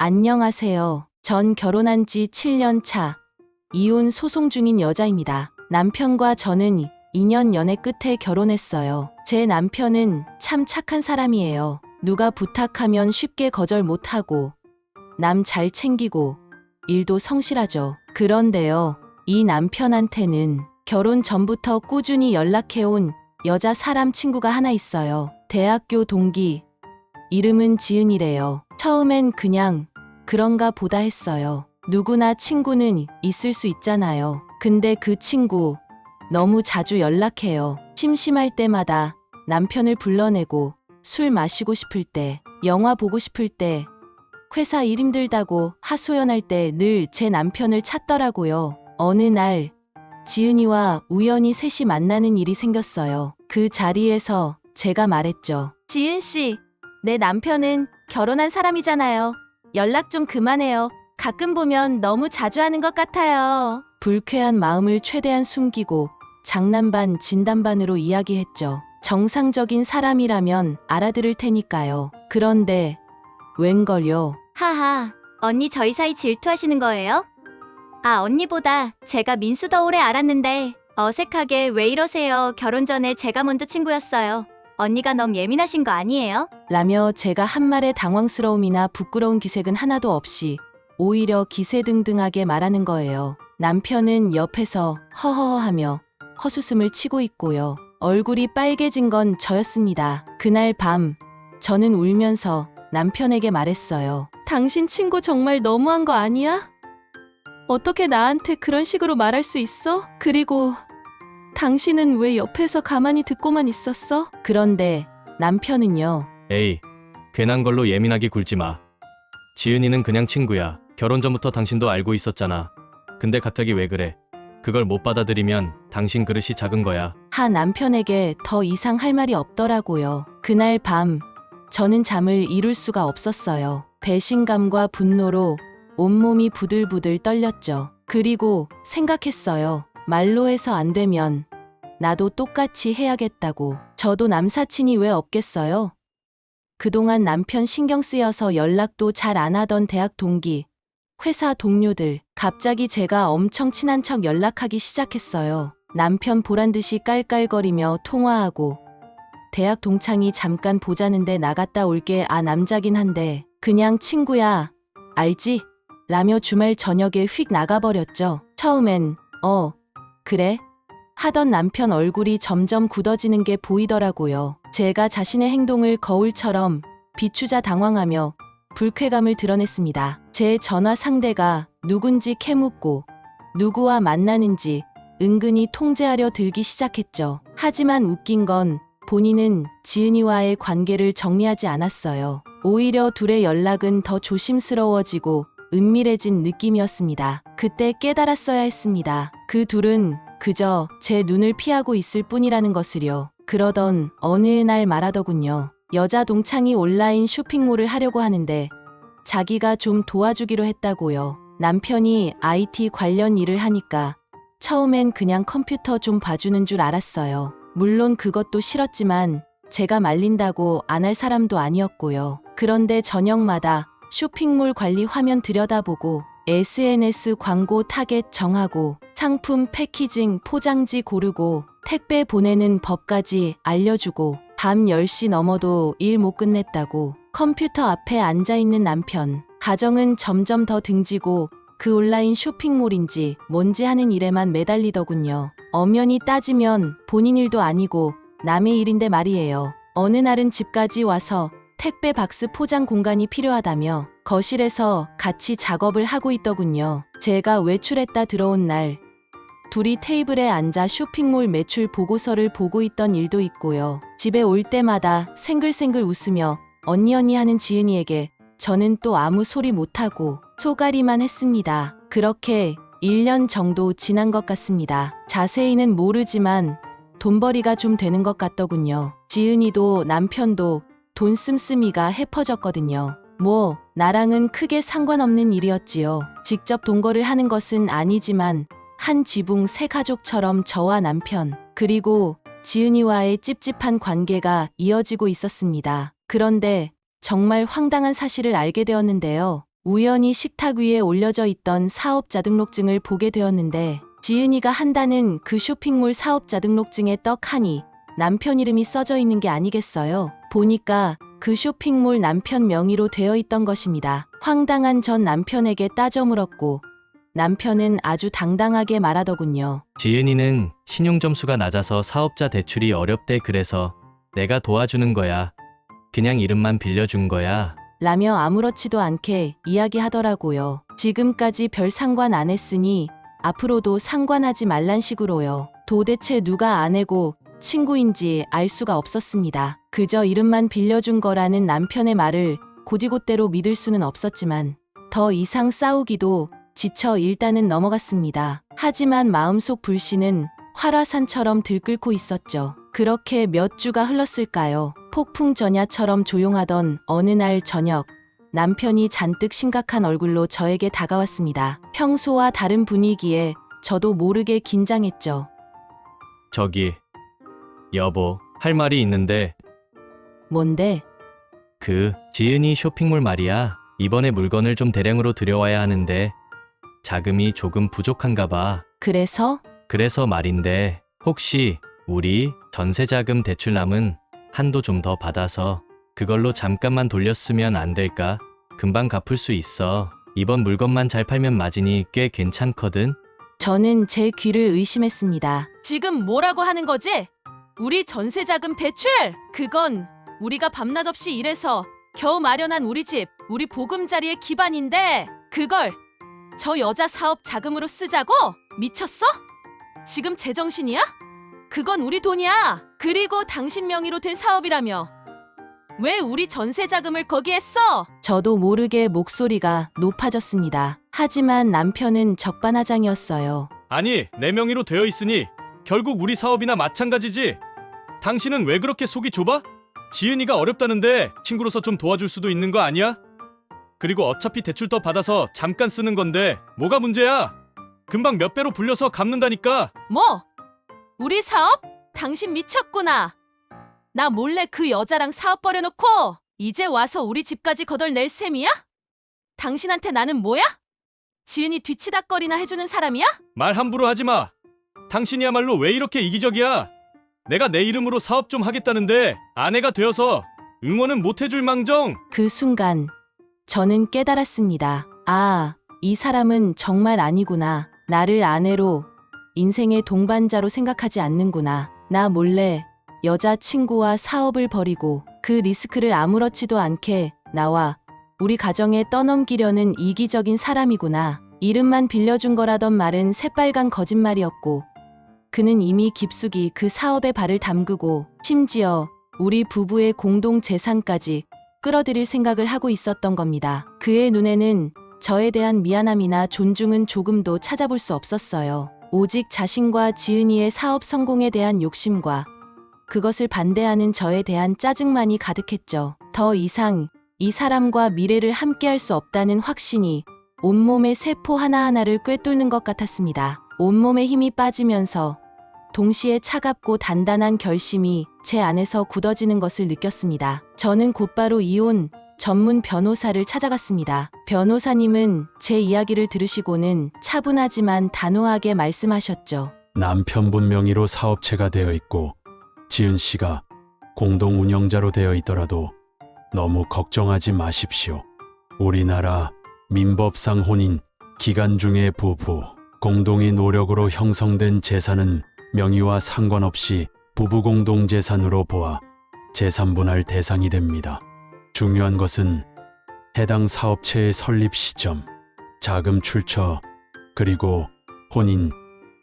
안녕하세요. 전 결혼한 지 7년 차, 이혼 소송 중인 여자입니다. 남편과 저는 2년 연애 끝에 결혼했어요. 제 남편은 참 착한 사람이에요. 누가 부탁하면 쉽게 거절 못하고, 남 잘 챙기고, 일도 성실하죠. 그런데요, 이 남편한테는 결혼 전부터 꾸준히 연락해온 여자 사람 친구가 하나 있어요. 대학교 동기, 이름은 지은이래요. 처음엔 그냥 그런가 보다 했어요. 누구나 친구는 있을 수 있잖아요. 근데 그 친구 너무 자주 연락해요. 심심할 때마다 남편을 불러내고 술 마시고 싶을 때, 영화 보고 싶을 때, 회사 일 힘들다고 하소연할 때 늘 제 남편을 찾더라고요. 어느 날 지은이와 우연히 셋이 만나는 일이 생겼어요. 그 자리에서 제가 말했죠. 지은 씨, 내 남편은 결혼한 사람이잖아요. 연락 좀 그만해요. 가끔 보면 너무 자주 하는 것 같아요. 불쾌한 마음을 최대한 숨기고 장난 반 진담 반으로 이야기했죠. 정상적인 사람이라면 알아들을 테니까요. 그런데 웬걸요? 하하, 언니 저희 사이 질투하시는 거예요? 아, 언니보다 제가 민수 더 오래 알았는데 어색하게 왜 이러세요? 결혼 전에 제가 먼저 친구였어요. 언니가 너무 예민하신 거 아니에요? 라며 제가 한 말에 당황스러움이나 부끄러운 기색은 하나도 없이 오히려 기세등등하게 말하는 거예요. 남편은 옆에서 허허허하며 헛웃음을 치고 있고요. 얼굴이 빨개진 건 저였습니다. 그날 밤 저는 울면서 남편에게 말했어요. 당신 친구 정말 너무한 거 아니야? 어떻게 나한테 그런 식으로 말할 수 있어? 그리고 당신은 왜 옆에서 가만히 듣고만 있었어? 그런데 남편은요. 에이, 괜한 걸로 예민하게 굴지 마. 지은이는 그냥 친구야. 결혼 전부터 당신도 알고 있었잖아. 근데 갑자기 왜 그래? 그걸 못 받아들이면 당신 그릇이 작은 거야. 하 남편에게 더 이상 할 말이 없더라고요. 그날 밤 저는 잠을 이룰 수가 없었어요. 배신감과 분노로 온몸이 부들부들 떨렸죠. 그리고 생각했어요. 말로 해서 안 되면 나도 똑같이 해야겠다고. 저도 남사친이 왜 없겠어요? 그동안 남편 신경 쓰여서 연락도 잘 안 하던 대학 동기, 회사 동료들, 갑자기 제가 엄청 친한 척 연락하기 시작했어요. 남편 보란듯이 깔깔거리며 통화하고, 대학 동창이 잠깐 보자는데 나갔다 올게. 아, 남자긴 한데 그냥 친구야, 알지? 라며 주말 저녁에 휙 나가버렸죠. 처음엔 그래? 하던 남편 얼굴이 점점 굳어지는 게 보이더라고요. 제가 자신의 행동을 거울처럼 비추자 당황하며 불쾌감을 드러냈습니다. 제 전화 상대가 누군지 캐묻고 누구와 만나는지 은근히 통제하려 들기 시작했죠. 하지만 웃긴 건 본인은 지은이와의 관계를 정리하지 않았어요. 오히려 둘의 연락은 더 조심스러워지고 은밀해진 느낌이었습니다. 그때 깨달았어야 했습니다. 그 둘은 그저 제 눈을 피하고 있을 뿐이라는 것을요. 그러던 어느 날 말하더군요. 여자 동창이 온라인 쇼핑몰을 하려고 하는데 자기가 좀 도와주기로 했다고요. 남편이 IT 관련 일을 하니까 처음엔 그냥 컴퓨터 좀 봐주는 줄 알았어요. 물론 그것도 싫었지만 제가 말린다고 안 할 사람도 아니었고요. 그런데 저녁마다 쇼핑몰 관리 화면 들여다보고 SNS 광고 타겟 정하고 상품 패키징 포장지 고르고 택배 보내는 법까지 알려주고 밤 10시 넘어도 일 못 끝냈다고 컴퓨터 앞에 앉아있는 남편. 가정은 점점 더 등지고 그 온라인 쇼핑몰인지 뭔지 하는 일에만 매달리더군요. 엄연히 따지면 본인 일도 아니고 남의 일인데 말이에요. 어느 날은 집까지 와서 택배 박스 포장 공간이 필요하다며 거실에서 같이 작업을 하고 있더군요. 제가 외출했다 들어온 날 둘이 테이블에 앉아 쇼핑몰 매출 보고서를 보고 있던 일도 있고요. 집에 올 때마다 생글생글 웃으며 언니 하는 지은이에게 저는 또 아무 소리 못하고 소가리만 했습니다. 그렇게 1년 정도 지난 것 같습니다. 자세히는 모르지만 돈벌이가 좀 되는 것 같더군요. 지은이도 남편도 돈 씀씀이가 헤퍼졌거든요. 뭐 나랑은 크게 상관없는 일이었지요. 직접 동거를 하는 것은 아니지만 한 지붕 세 가족처럼 저와 남편 그리고 지은이와의 찝찝한 관계가 이어지고 있었습니다. 그런데 정말 황당한 사실을 알게 되었는데요. 우연히 식탁 위에 올려져 있던 사업자 등록증을 보게 되었는데 지은이가 한다는 그 쇼핑몰 사업자 등록증에 떡하니 남편 이름이 써져 있는 게 아니겠어요. 보니까 그 쇼핑몰 남편 명의로 되어 있던 것입니다. 황당한 전 남편에게 따져 물었고 남편은 아주 당당하게 말하더군요. 지은이는 신용 점수가 낮아서 사업자 대출이 어렵대. 그래서 내가 도와주는 거야. 그냥 이름만 빌려준 거야. 라며 아무렇지도 않게 이야기하더라고요. 지금까지 별 상관 안 했으니 앞으로도 상관하지 말란 식으로요. 도대체 누가 아내고 친구인지 알 수가 없었습니다. 그저 이름만 빌려준 거라는 남편의 말을 곧이곧대로 믿을 수는 없었지만 더 이상 싸우기도 지쳐 일단은 넘어갔습니다. 하지만 마음속 불씨는 활화산처럼 들끓고 있었죠. 그렇게 몇 주가 흘렀을까요? 폭풍전야처럼 조용하던 어느 날 저녁, 남편이 잔뜩 심각한 얼굴로 저에게 다가왔습니다. 평소와 다른 분위기에 저도 모르게 긴장했죠. 저기, 여보, 할 말이 있는데 뭔데? 지은이 쇼핑몰 말이야. 이번에 물건을 좀 대량으로 들여와야 하는데 자금이 조금 부족한가 봐. 그래서 말인데 혹시 우리 전세자금 대출 남은 한도 좀 더 받아서 그걸로 잠깐만 돌렸으면 안 될까? 금방 갚을 수 있어. 이번 물건만 잘 팔면 마진이 꽤 괜찮거든. 저는 제 귀를 의심했습니다. 지금 뭐라고 하는 거지? 우리 전세자금 대출! 그건 우리가 밤낮 없이 일해서 겨우 마련한 우리 집, 우리 보금자리의 기반인데 그걸 저 여자 사업 자금으로 쓰자고? 미쳤어? 지금 제정신이야? 그건 우리 돈이야. 그리고 당신 명의로 된 사업이라며. 왜 우리 전세 자금을 거기에 써? 저도 모르게 목소리가 높아졌습니다. 하지만 남편은 적반하장이었어요. 아니, 내 명의로 되어 있으니 결국 우리 사업이나 마찬가지지. 당신은 왜 그렇게 속이 좁아? 지은이가 어렵다는데 친구로서 좀 도와줄 수도 있는 거 아니야? 그리고 어차피 대출 더 받아서 잠깐 쓰는 건데 뭐가 문제야? 금방 몇 배로 불려서 갚는다니까. 뭐? 우리 사업? 당신 미쳤구나. 나 몰래 그 여자랑 사업 벌여놓고 이제 와서 우리 집까지 거덜낼 셈이야? 당신한테 나는 뭐야? 지은이 뒤치다꺼리나 해주는 사람이야? 말 함부로 하지 마. 당신이야말로 왜 이렇게 이기적이야? 내가 내 이름으로 사업 좀 하겠다는데 아내가 되어서 응원은 못 해줄 망정. 그 순간 저는 깨달았습니다. 아, 이 사람은 정말 아니구나. 나를 아내로, 인생의 동반자로 생각하지 않는구나. 나 몰래 여자친구와 사업을 벌이고 그 리스크를 아무렇지도 않게 나와 우리 가정에 떠넘기려는 이기적인 사람이구나. 이름만 빌려준 거라던 말은 새빨간 거짓말이었고 그는 이미 깊숙이 그 사업에 발을 담그고 심지어 우리 부부의 공동 재산까지 끌어들일 생각을 하고 있었던 겁니다. 그의 눈에는 저에 대한 미안함이나 존중은 조금도 찾아볼 수 없었어요. 오직 자신과 지은이의 사업 성공에 대한 욕심과 그것을 반대하는 저에 대한 짜증만이 가득했죠. 더 이상 이 사람과 미래를 함께할 수 없다는 확신이 온몸의 세포 하나하나를 꿰뚫는 것 같았습니다. 온몸에 힘이 빠지면서 동시에 차갑고 단단한 결심이 제 안에서 굳어지는 것을 느꼈습니다. 저는 곧바로 이혼 전문 변호사를 찾아갔습니다. 변호사님은 제 이야기를 들으시고는 차분하지만 단호하게 말씀하셨죠. 남편분 명의로 사업체가 되어 있고 지은 씨가 공동 운영자로 되어 있더라도 너무 걱정하지 마십시오. 우리나라 민법상 혼인 기간 중에 부부 공동의 노력으로 형성된 재산은 명의와 상관없이 부부 공동 재산으로 보아 재산분할 대상이 됩니다. 중요한 것은 해당 사업체의 설립 시점, 자금 출처, 그리고 혼인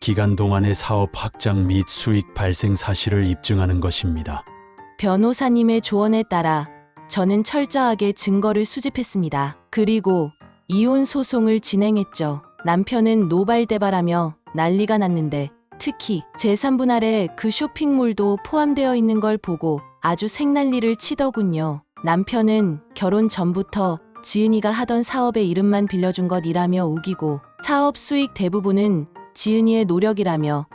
기간 동안의 사업 확장 및 수익 발생 사실을 입증하는 것입니다. 변호사님의 조언에 따라 저는 철저하게 증거를 수집했습니다. 그리고 이혼 소송을 진행했죠. 남편은 노발대발하며 난리가 났는데 특히 재산분할에 그 쇼핑몰도 포함되어 있는 걸 보고 아주 생난리를 치더군요. 남편은 결혼 전부터 지은이가 하던 사업의 이름만 빌려준 것이라며 우기고 사업 수익 대부분은 지은이의 노력이라며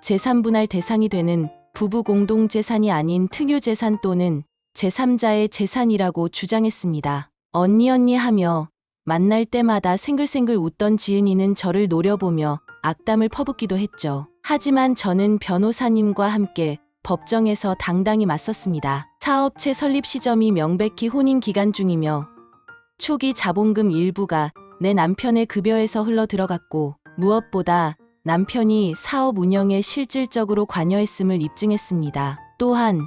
재산분할 대상이 되는 부부 공동재산이 아닌 특유재산 또는 제3자의 재산이라고 주장했습니다. 언니 하며 만날 때마다 생글생글 웃던 지은이는 저를 노려보며 악담을 퍼붓기도 했죠. 하지만 저는 변호사님과 함께 법정에서 당당히 맞섰습니다. 사업체 설립 시점이 명백히 혼인 기간 중이며 초기 자본금 일부가 내 남편의 급여에서 흘러 들어갔고 무엇보다 남편이 사업 운영에 실질적으로 관여했음을 입증했습니다. 또한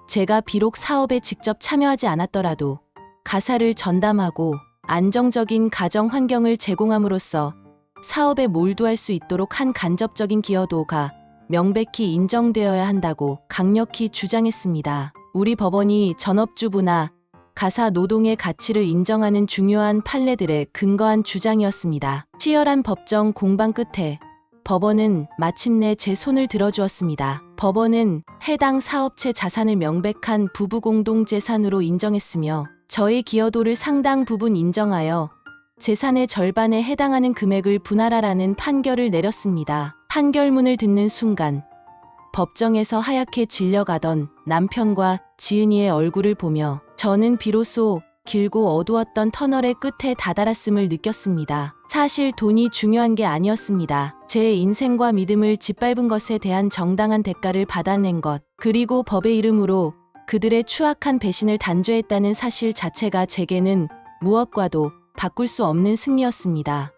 제가 비록 사업에 직접 참여하지 않았더라도 가사를 전담하고 안정적인 가정 환경을 제공함으로써 사업에 몰두할 수 있도록 한 간접적인 기여도가 명백히 인정되어야 한다고 강력히 주장했습니다. 우리 법원이 전업주부나 가사 노동의 가치를 인정하는 중요한 판례들의 근거한 주장이었습니다. 치열한 법정 공방 끝에 법원은 마침내 제 손을 들어주었습니다. 법원은 해당 사업체 자산을 명백한 부부 공동 재산으로 인정했으며 저의 기여도를 상당 부분 인정하여 재산의 절반에 해당하는 금액을 분할하라는 판결을 내렸습니다. 판결문을 듣는 순간 법정에서 하얗게 질려가던 남편과 지은이의 얼굴을 보며 저는 비로소 길고 어두웠던 터널의 끝에 다다랐음을 느꼈습니다. 사실 돈이 중요한 게 아니었습니다. 제 인생과 믿음을 짓밟은 것에 대한 정당한 대가를 받아낸 것, 그리고 법의 이름으로 그들의 추악한 배신을 단죄했다는 사실 자체가 제게는 무엇과도 바꿀 수 없는 승리였습니다.